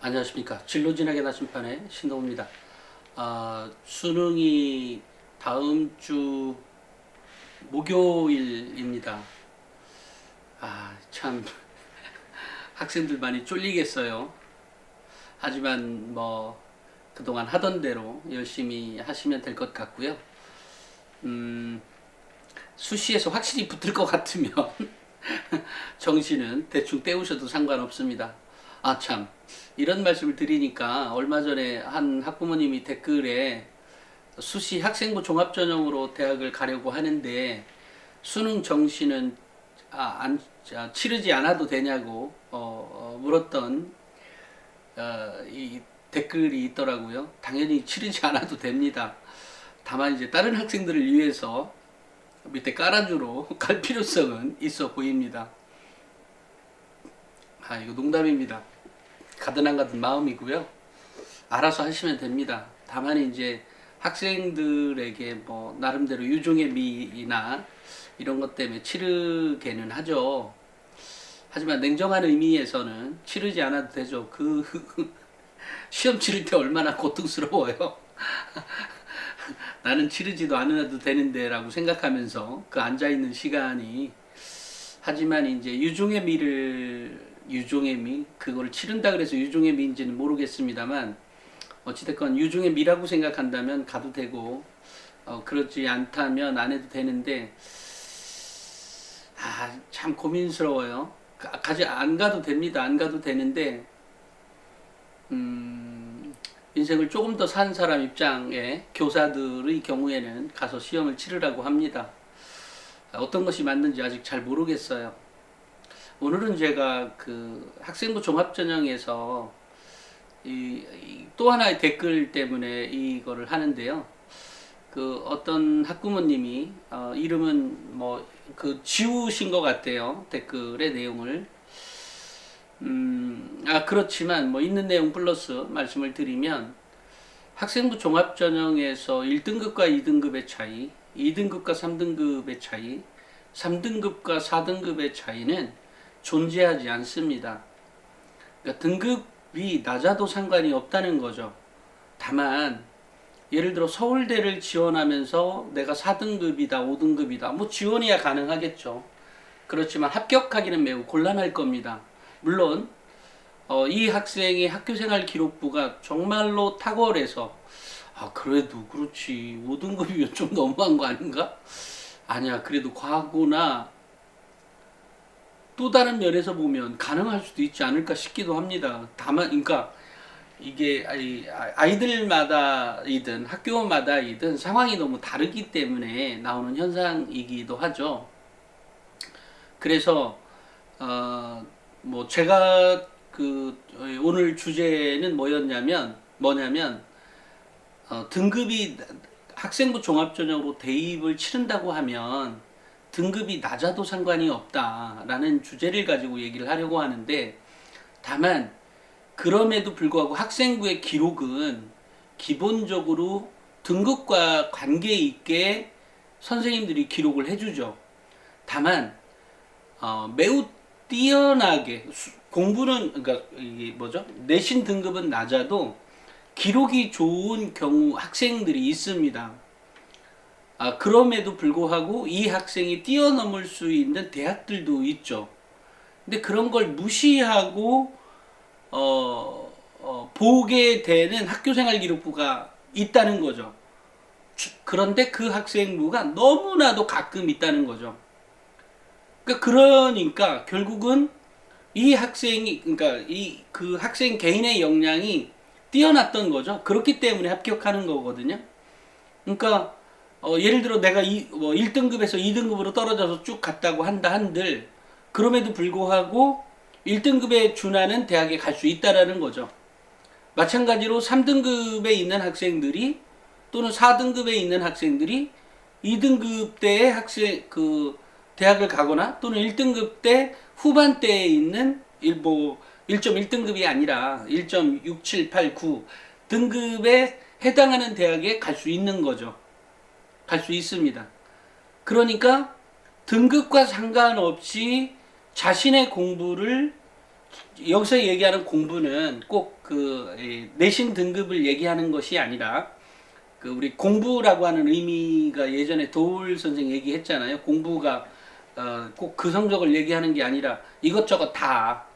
안녕하십니까. 진로진학의 나침판의 신동우입니다. 수능이 다음 주 목요일입니다. 참 학생들 많이 쫄리겠어요. 하지만 뭐 그동안 하던 대로 열심히 하시면 될 것 같고요. 수시에서 확실히 붙을 것 같으면 정시는 대충 때우셔도 상관없습니다. 참, 이런 말씀을 드리니까 얼마 전에 한 학부모님이 댓글에 수시 학생부 종합전형으로 대학을 가려고 하는데 수능 정시는 치르지 않아도 되냐고 물었던 이 댓글이 있더라고요. 당연히 치르지 않아도 됩니다. 다만 이제 다른 학생들을 위해서 밑에 깔아주러 갈 필요성은 있어 보입니다. 이거 농담입니다. 가든 안 가든 마음이고요. 알아서 하시면 됩니다. 다만 이제 학생들에게 뭐 나름대로 유종의 미나 이런 것 때문에 치르게는 하죠. 하지만 냉정한 의미에서는 치르지 않아도 되죠. 시험 치를 때 얼마나 고통스러워요. 나는 치르지도 않아도 되는데 라고 생각하면서 그 앉아있는 시간이, 하지만 이제 유종의 미, 그걸 치른다 그래서 유종의 미인지는 모르겠습니다만 어찌됐건 유종의 미라고 생각한다면 가도 되고, 그렇지 않다면 안 해도 되는데, 참 고민스러워요. 안 가도 됩니다. 안 가도 되는데, 인생을 조금 더 산 사람 입장의 교사들의 경우에는 가서 시험을 치르라고 합니다. 어떤 것이 맞는지 아직 잘 모르겠어요. 오늘은 제가 그 학생부 종합전형에서 또 하나의 댓글 때문에 이거를 하는데요. 그 어떤 학부모님이 이름은 뭐 지우신 것 같아요. 댓글의 내용을. 그렇지만 뭐 있는 내용 플러스 말씀을 드리면, 학생부 종합전형에서 1등급과 2등급의 차이, 2등급과 3등급의 차이, 3등급과 4등급의 차이는 존재하지 않습니다. 그러니까 등급이 낮아도 상관이 없다는 거죠. 다만 예를 들어 서울대를 지원하면서 내가 4등급이다 5등급이다 뭐 지원이야 가능하겠죠. 그렇지만 합격하기는 매우 곤란할 겁니다. 물론 이 학생의 학교생활 기록부가 정말로 탁월해서 그래도 그렇지 5등급이면 좀 너무한 거 아닌가? 아니야, 그래도 과거나 또 다른 면에서 보면 가능할 수도 있지 않을까 싶기도 합니다. 다만 그러니까 이게 아이들마다이든 학교마다이든 상황이 너무 다르기 때문에 나오는 현상이기도 하죠. 그래서 뭐 제가 오늘 주제는 뭐냐면 등급이 학생부 종합전형으로 대입을 치른다고 하면 등급이 낮아도 상관이 없다라는 주제를 가지고 얘기를 하려고 하는데, 다만 그럼에도 불구하고 학생부의 기록은 기본적으로 등급과 관계 있게 선생님들이 기록을 해주죠. 다만 매우 뛰어나게 공부는, 그러니까 이게 뭐죠? 내신 등급은 낮아도 기록이 좋은 경우 학생들이 있습니다. 그럼에도 불구하고 이 학생이 뛰어넘을 수 있는 대학들도 있죠. 근데 그런 걸 무시하고 보게 되는 학교생활 기록부가 있다는 거죠. 그런데 그 학생부가 너무나도 가끔 있다는 거죠. 그러니까 결국은 이 학생이, 그러니까 그 학생 개인의 역량이 뛰어났던 거죠. 그렇기 때문에 합격하는 거거든요. 그러니까 예를 들어 내가 1등급에서 2등급으로 떨어져서 쭉 갔다고 한들 그럼에도 불구하고 1등급에 준하는 대학에 갈 수 있다라는 거죠. 마찬가지로 3등급에 있는 학생들이 또는 4등급에 있는 학생들이 2등급 때의 대학을 가거나 또는 1등급 때 후반대에 있는 1.1등급이 아니라 1.6789 등급에 해당하는 대학에 갈 수 있는 거죠. 갈 수 있습니다. 그러니까 등급과 상관없이 자신의 공부를 여기서 얘기하는 공부는 꼭 그 내신 등급을 얘기하는 것이 아니라 그 우리 공부라고 하는 의미가 예전에 도울 선생 얘기했잖아요. 공부가 꼭 그 성적을 얘기하는 게 아니라 이것저것 다,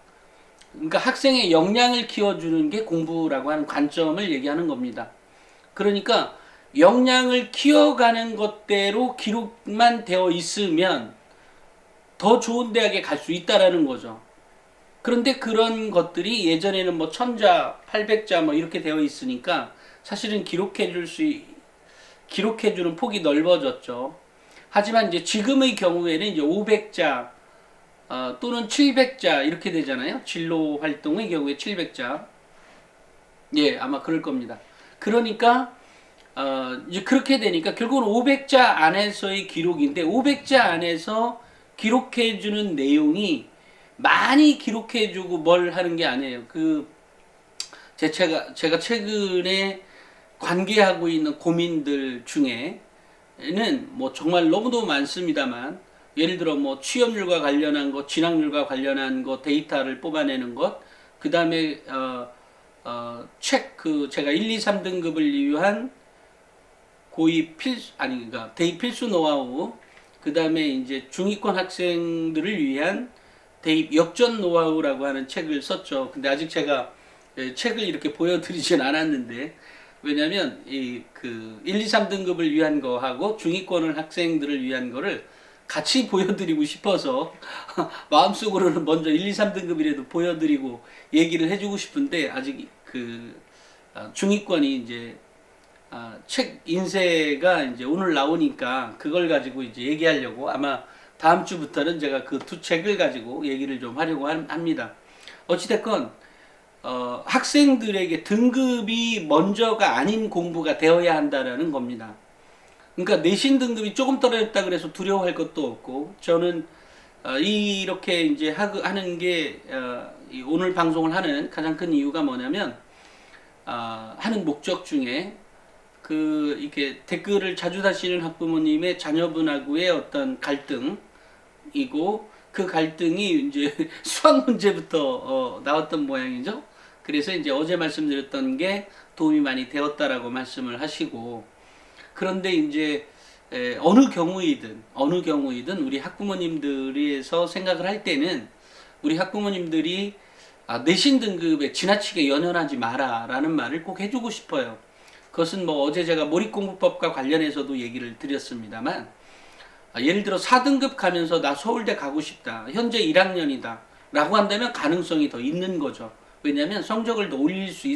그러니까 학생의 역량을 키워주는 게 공부라고 하는 관점을 얘기하는 겁니다. 그러니까 역량을 키워가는 것대로 기록만 되어 있으면 더 좋은 대학에 갈 수 있다라는 거죠. 그런데 그런 것들이 예전에는 뭐 1000자, 800자 뭐 이렇게 되어 있으니까 사실은 기록해주는 폭이 넓어졌죠. 하지만 이제 지금의 경우에는 이제 500자 또는 700자 이렇게 되잖아요. 진로 활동의 경우에 700자. 예, 아마 그럴 겁니다. 그러니까 이제 그렇게 되니까 결국은 500자 안에서의 기록인데 500자 안에서 기록해주는 내용이 많이 기록해주고 뭘 하는 게 아니에요. 제가 최근에 관계하고 있는 고민들 중에는 뭐 정말 너무너무 많습니다만, 예를 들어 뭐 취업률과 관련한 것, 진학률과 관련한 것, 데이터를 뽑아내는 것, 그 다음에 제가 1, 2, 3등급을 위한 그러니까 대입 필수 노하우, 그 다음에 이제 중위권 학생들을 위한 대입 역전 노하우라고 하는 책을 썼죠. 근데 아직 제가 책을 이렇게 보여드리진 않았는데, 왜냐면 그 1, 2, 3등급을 위한 거하고 중위권 학생들을 위한 거를 같이 보여드리고 싶어서 마음속으로는 먼저 1, 2, 3등급이라도 보여드리고 얘기를 해주고 싶은데, 아직 중위권이 이제 책 인쇄가 이제 오늘 나오니까 그걸 가지고 이제 얘기하려고, 아마 다음 주부터는 제가 그 두 책을 가지고 얘기를 좀 하려고 합니다. 어찌됐건 학생들에게 등급이 먼저가 아닌 공부가 되어야 한다라는 겁니다. 그러니까 내신 등급이 조금 떨어졌다 그래서 두려워할 것도 없고, 저는 이렇게 이제 하는 게 오늘 방송을 하는 가장 큰 이유가 뭐냐면, 하는 목적 중에 이렇게 댓글을 자주 다시는 학부모님의 자녀분하고의 어떤 갈등이고, 그 갈등이 이제 수학 문제부터 나왔던 모양이죠. 그래서 이제 어제 말씀드렸던 게 도움이 많이 되었다라고 말씀을 하시고, 그런데 이제 어느 경우이든 우리 학부모님들에서 생각을 할 때는, 우리 학부모님들이 내신 등급에 지나치게 연연하지 마라라는 말을 꼭 해주고 싶어요. 그것은 뭐 어제 제가 몰입공부법과 관련해서도 얘기를 드렸습니다만, 예를 들어 4등급 가면서 나 서울대 가고 싶다, 현재 1학년이다 라고 한다면 가능성이 더 있는 거죠. 왜냐하면 성적을 더 올릴 수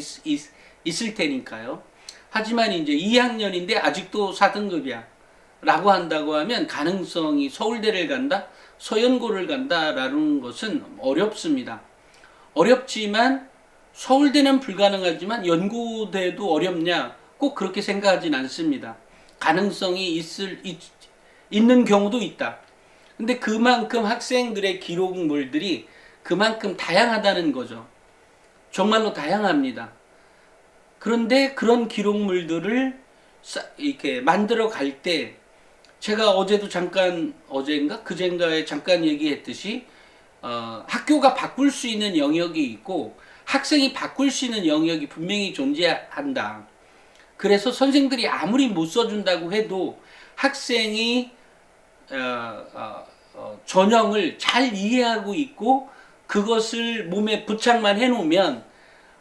있을 테니까요. 하지만 이제 2학년인데 아직도 4등급이야 라고 한다고 하면, 가능성이 서울대를 간다, 서연고를 간다라는 것은 어렵습니다. 어렵지만 서울대는 불가능하지만 연고대도 어렵냐, 꼭 그렇게 생각하진 않습니다. 가능성이 있는 경우도 있다. 근데 그만큼 학생들의 기록물들이 그만큼 다양하다는 거죠. 정말로 다양합니다. 그런데 그런 기록물들을 이렇게 만들어 갈 때, 제가 어제인가 그젠가에 잠깐 얘기했듯이 학교가 바꿀 수 있는 영역이 있고 학생이 바꿀 수 있는 영역이 분명히 존재한다. 그래서 선생들이 아무리 못 써준다고 해도 학생이 전형을 잘 이해하고 있고 그것을 몸에 부착만 해놓으면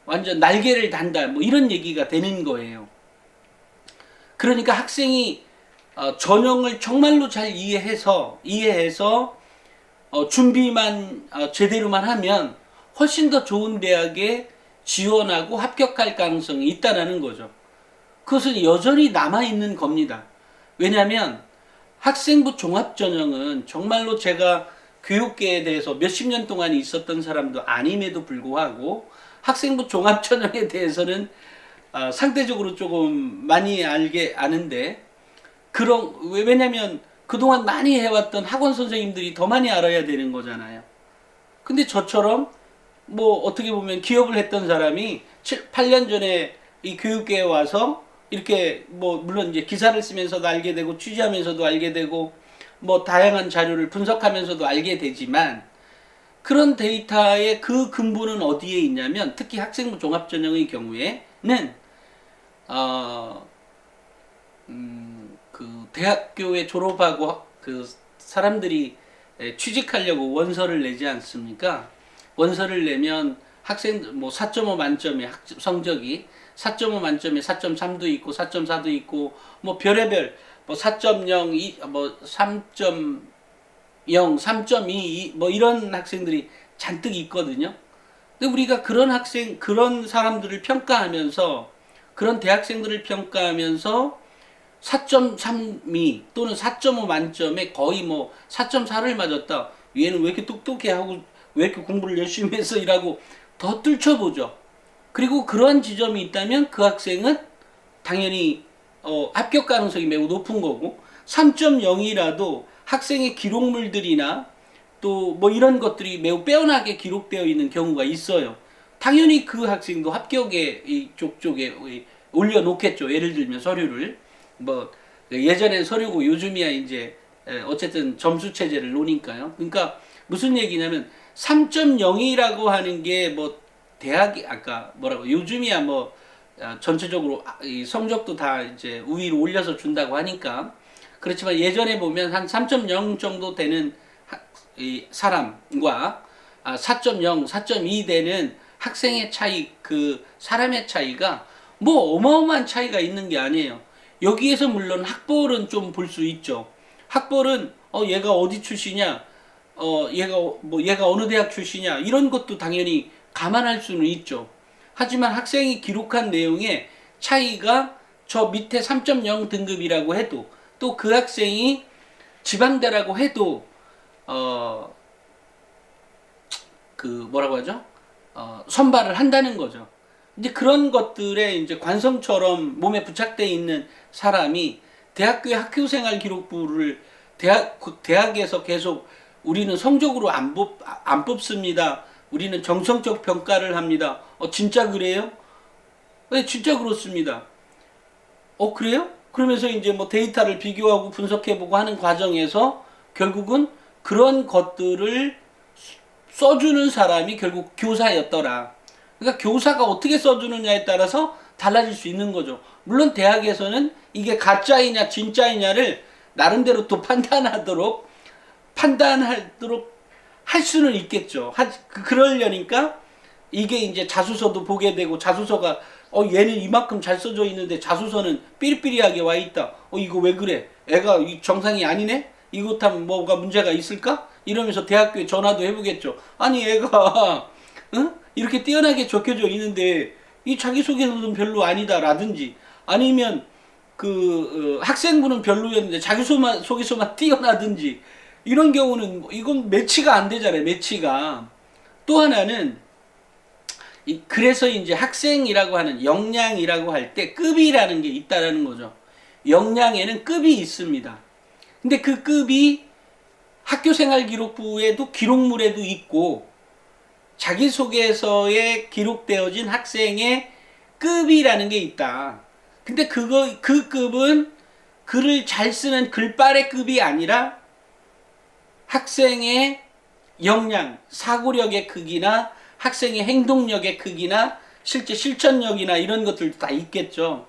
완전 날개를 단다, 뭐 이런 얘기가 되는 거예요. 그러니까 학생이 전형을 정말로 잘 이해해서 준비만 제대로만 하면 훨씬 더 좋은 대학에 지원하고 합격할 가능성이 있다는 거죠. 그것은 여전히 남아있는 겁니다. 왜냐하면 학생부 종합전형은 정말로, 제가 교육계에 대해서 몇십 년 동안 있었던 사람도 아님에도 불구하고 학생부 종합전형에 대해서는 상대적으로 조금 많이 아는데, 왜냐면 그동안 많이 해왔던 학원 선생님들이 더 많이 알아야 되는 거잖아요. 근데 저처럼 뭐 어떻게 보면 기업을 했던 사람이 8년 전에 이 교육계에 와서 이렇게 뭐 물론 이제 기사를 쓰면서도 알게 되고 취재하면서도 알게 되고 뭐 다양한 자료를 분석하면서도 알게 되지만, 그런 데이터의 그 근본은 어디에 있냐면 특히 학생부 종합전형의 경우에는 어, 그 대학교에 졸업하고 그 사람들이 취직하려고 원서를 내지 않습니까? 원서를 내면 학생 뭐 4.5 만점의 성적이 4.5 만점에 4.3도 있고 4.4도 있고 뭐 별의별 뭐 4.0, 뭐 3.0, 3.2 뭐 이런 학생들이 잔뜩 있거든요. 근데 우리가 그런 사람들을 평가하면서 그런 대학생들을 평가하면서 4.32 또는 4.5 만점에 거의 뭐 4.4를 맞았다. 얘는 왜 이렇게 똑똑해 하고 왜 이렇게 공부를 열심히 해서 일하고 더 뚫쳐보죠. 그리고 그러한 지점이 있다면 그 학생은 당연히 합격 가능성이 매우 높은 거고 3.0이라도 학생의 기록물들이나 또 뭐 이런 것들이 매우 빼어나게 기록되어 있는 경우가 있어요. 당연히 그 학생도 합격에 이쪽 쪽에 올려놓겠죠. 예를 들면 서류를 뭐 예전엔 서류고 요즘이야 이제 어쨌든 점수 체제를 놓으니까요. 그러니까 무슨 얘기냐면 3.0이라고 하는 게 뭐 대학이 아까 뭐라고 요즘이야 뭐 전체적으로 이 성적도 다 이제 우위로 올려서 준다고 하니까 그렇지만 예전에 보면 한 3.0 정도 되는 이 사람과 4.0, 4.2 되는 학생의 차이, 그 사람의 차이가 뭐 어마어마한 차이가 있는 게 아니에요. 여기에서 물론 학벌은 좀 볼 수 있죠. 학벌은 얘가 어디 출신이냐, 얘가 어느 대학 출신이냐 이런 것도 당연히 감안할 수는 있죠. 하지만 학생이 기록한 내용에 차이가 저 밑에 3.0 등급이라고 해도 또 그 학생이 지방대라고 해도 그 뭐라고 하죠? 선발을 한다는 거죠. 이제 그런 것들에 이제 관성처럼 몸에 부착되어 있는 사람이 대학교의 학교생활 기록부를 대학에서 계속 우리는 성적으로 안 뽑습니다. 우리는 정성적 평가를 합니다. 진짜 그래요? 네, 진짜 그렇습니다. 그래요? 그러면서 이제 뭐 데이터를 비교하고 분석해보고 하는 과정에서 결국은 그런 것들을 써주는 사람이 결국 교사였더라. 그러니까 교사가 어떻게 써주느냐에 따라서 달라질 수 있는 거죠. 물론 대학에서는 이게 가짜이냐 진짜이냐를 나름대로 또 판단하도록 할 수는 있겠죠. 그러려니까 이게 이제 자소서도 보게 되고 자소서가 얘는 이만큼 잘 써져 있는데 자소서는 삐리삐리하게 와 있다. 이거 왜 그래? 애가 정상이 아니네? 이것하면 뭐가 문제가 있을까? 이러면서 대학교에 전화도 해보겠죠. 아니 애가 이렇게 뛰어나게 적혀져 있는데 이 자기소개서는 별로 아니다라든지 아니면 그 학생부는 별로였는데 자기소개서만 뛰어나든지 이런 경우는 이건 매치가 안 되잖아요. 매치가. 또 하나는 그래서 이제 학생이라고 하는 역량이라고 할 때 급이라는 게 있다라는 거죠. 역량에는 급이 있습니다. 근데 그 급이 학교생활기록부에도 기록물에도 있고 자기소개서에 기록되어진 학생의 급이라는 게 있다. 근데 그 급은 글을 잘 쓰는 글빨의 급이 아니라 학생의 역량, 사고력의 크기나 학생의 행동력의 크기나 실제 실천력이나 이런 것들도 다 있겠죠.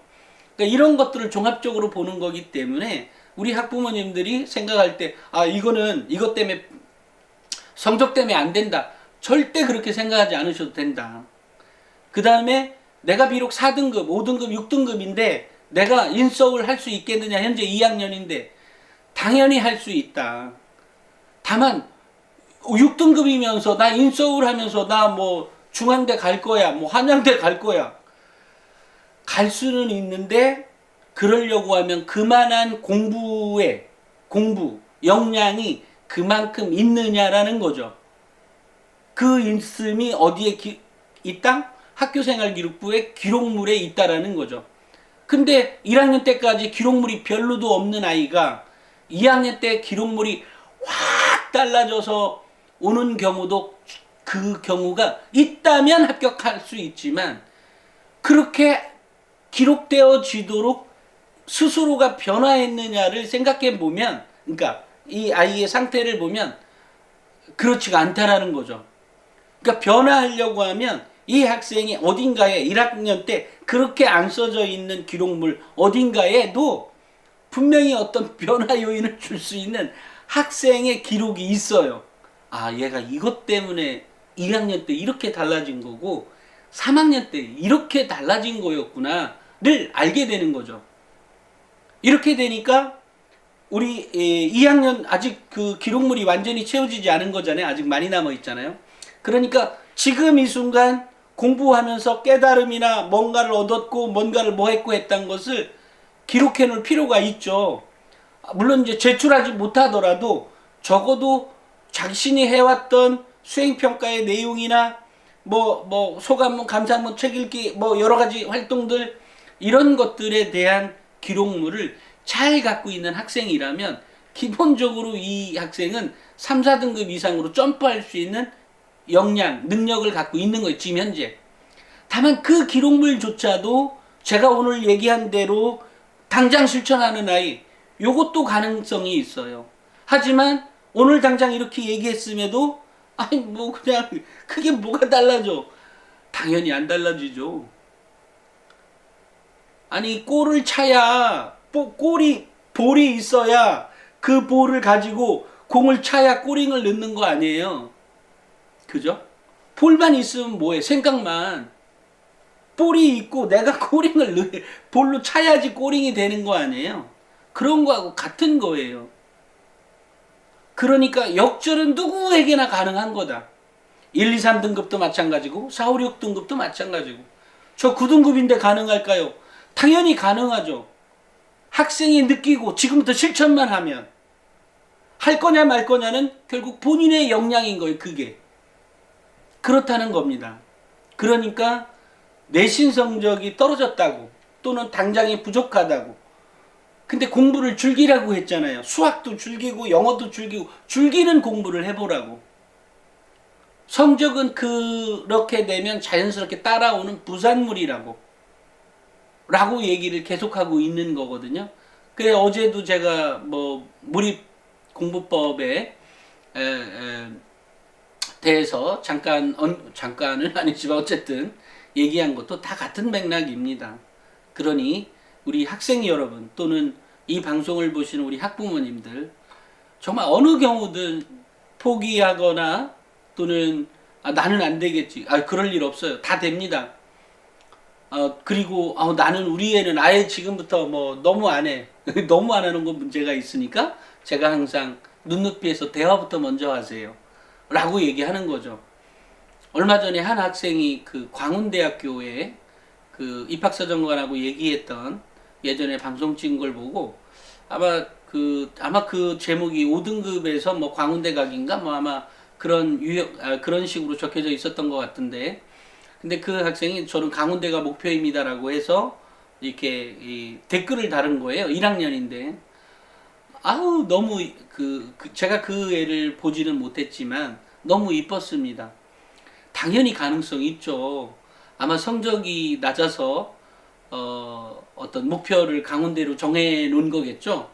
그러니까 이런 것들을 종합적으로 보는 거기 때문에 우리 학부모님들이 생각할 때 이거는 이것 때문에 성적 때문에 안 된다. 절대 그렇게 생각하지 않으셔도 된다. 그 다음에 내가 비록 4등급, 5등급, 6등급인데 내가 인서울 할 수 있겠느냐. 현재 2학년인데 당연히 할 수 있다. 다만 6등급이면서 나 인서울 하면서 나 뭐 중앙대 갈 거야. 뭐 한양대 갈 거야. 갈 수는 있는데 그러려고 하면 그만한 공부, 역량이 그만큼 있느냐라는 거죠. 그 있음이 어디에 있다? 학교생활기록부의 기록물에 있다라는 거죠. 근데 1학년 때까지 기록물이 별로도 없는 아이가 2학년 때 기록물이 확 달라져서 오는 경우도 그 경우가 있다면 합격할 수 있지만 그렇게 기록되어지도록 스스로가 변화했느냐를 생각해 보면 그러니까 이 아이의 상태를 보면 그렇지가 않다라는 거죠. 그러니까 변화하려고 하면 이 학생이 어딘가에 1학년 때 그렇게 안 써져 있는 기록물 어딘가에도 분명히 어떤 변화 요인을 줄 수 있는 학생의 기록이 있어요. 아, 얘가 이것 때문에 1학년 때 이렇게 달라진 거고 3학년 때 이렇게 달라진 거였구나를 알게 되는 거죠. 이렇게 되니까 우리 2학년 아직 그 기록물이 완전히 채워지지 않은 거잖아요. 아직 많이 남아 있잖아요. 그러니까 지금 이 순간 공부하면서 깨달음이나 뭔가를 얻었고 뭔가를 뭐 했고 했던 것을 기록해 놓을 필요가 있죠. 물론 이제 제출하지 못하더라도 적어도 자신이 해왔던 수행평가의 내용이나 뭐 소감문, 감상문, 책 읽기, 뭐 여러 가지 활동들 이런 것들에 대한 기록물을 잘 갖고 있는 학생이라면 기본적으로 이 학생은 3, 4등급 이상으로 점프할 수 있는 역량, 능력을 갖고 있는 거예요. 지금 현재. 다만 그 기록물조차도 제가 오늘 얘기한 대로 당장 실천하는 아이, 요것도 가능성이 있어요. 하지만 오늘 당장 이렇게 얘기했음에도 아니 뭐 그냥 그게 뭐가 달라져? 당연히 안 달라지죠. 아니 골을 차야 볼이 있어야 그 볼을 가지고 공을 차야 골링을 넣는 거 아니에요. 그죠? 볼만 있으면 뭐해? 생각만. 볼이 있고 내가 골링을 볼로 차야지 골링이 되는 거 아니에요. 그런 거하고 같은 거예요. 그러니까 역절은 누구에게나 가능한 거다. 1, 2, 3등급도 마찬가지고 4, 5, 6등급도 마찬가지고. 저 9등급인데 가능할까요? 당연히 가능하죠. 학생이 느끼고 지금부터 실천만 하면. 할 거냐 말 거냐는 결국 본인의 역량인 거예요. 그게. 그렇다는 겁니다. 그러니까 내신 성적이 떨어졌다고 또는 당장이 부족하다고 근데 공부를 즐기라고 했잖아요. 수학도 즐기고 영어도 즐기고 즐기는 공부를 해보라고. 성적은 그렇게 되면 자연스럽게 따라오는 부산물이라고 라고 얘기를 계속하고 있는 거거든요. 그래 어제도 제가 뭐 무립 공부법에 대해서 잠깐은 아니지만 어쨌든 얘기한 것도 다 같은 맥락입니다. 그러니 우리 학생 여러분 또는 이 방송을 보시는 우리 학부모님들 정말 어느 경우든 포기하거나 또는 나는 안 되겠지. 그럴 일 없어요. 다 됩니다. 그리고 나는 우리 애는 아예 지금부터 뭐 너무 안 해. 너무 안 하는 건 문제가 있으니까 제가 항상 눈높이에서 대화부터 먼저 하세요. 라고 얘기하는 거죠. 얼마 전에 한 학생이 그 광운대학교에 그 입학사정관하고 얘기했던 예전에 방송 찍은 걸 보고 아마 그 제목이 5등급에서 뭐 광운대 각인가 뭐 아마 그런 식으로 적혀져 있었던 것 같은데 근데 그 학생이 저는 강원대가 목표입니다라고 해서 이렇게 댓글을 다른 거예요. 1학년인데 너무 제가 그 애를 보지는 못했지만 너무 이뻤습니다. 당연히 가능성이 있죠. 아마 성적이 낮아서 어떤 목표를 강원대로 정해 놓은 거겠죠.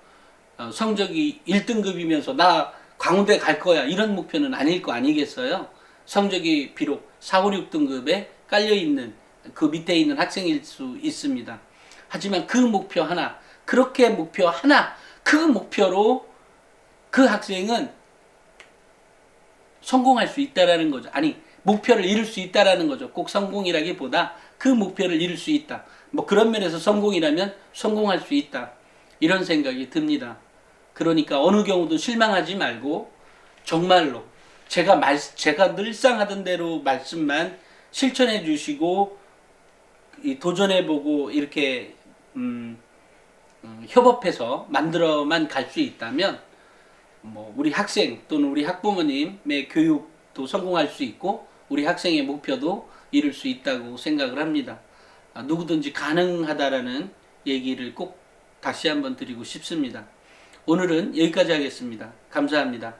성적이 1등급이면서 나 강원대 갈 거야 이런 목표는 아닐 거 아니겠어요. 성적이 비록 4, 5, 6등급에 깔려 있는 그 밑에 있는 학생일 수 있습니다. 하지만 그 목표 하나, 그렇게 목표 하나, 그 목표로 그 학생은 성공할 수 있다라는 거죠. 아니, 목표를 이룰 수 있다라는 거죠. 꼭 성공이라기보다 그 목표를 이룰 수 있다. 뭐 그런 면에서 성공이라면 성공할 수 있다. 이런 생각이 듭니다. 그러니까 어느 경우도 실망하지 말고 정말로 제가 늘상 하던 대로 말씀만 실천해 주시고 도전해보고 이렇게 협업해서 만들어만 갈 수 있다면 뭐 우리 학생 또는 우리 학부모님의 교육도 성공할 수 있고 우리 학생의 목표도 이룰 수 있다고 생각을 합니다. 누구든지 가능하다라는 얘기를 꼭 다시 한번 드리고 싶습니다. 오늘은 여기까지 하겠습니다. 감사합니다.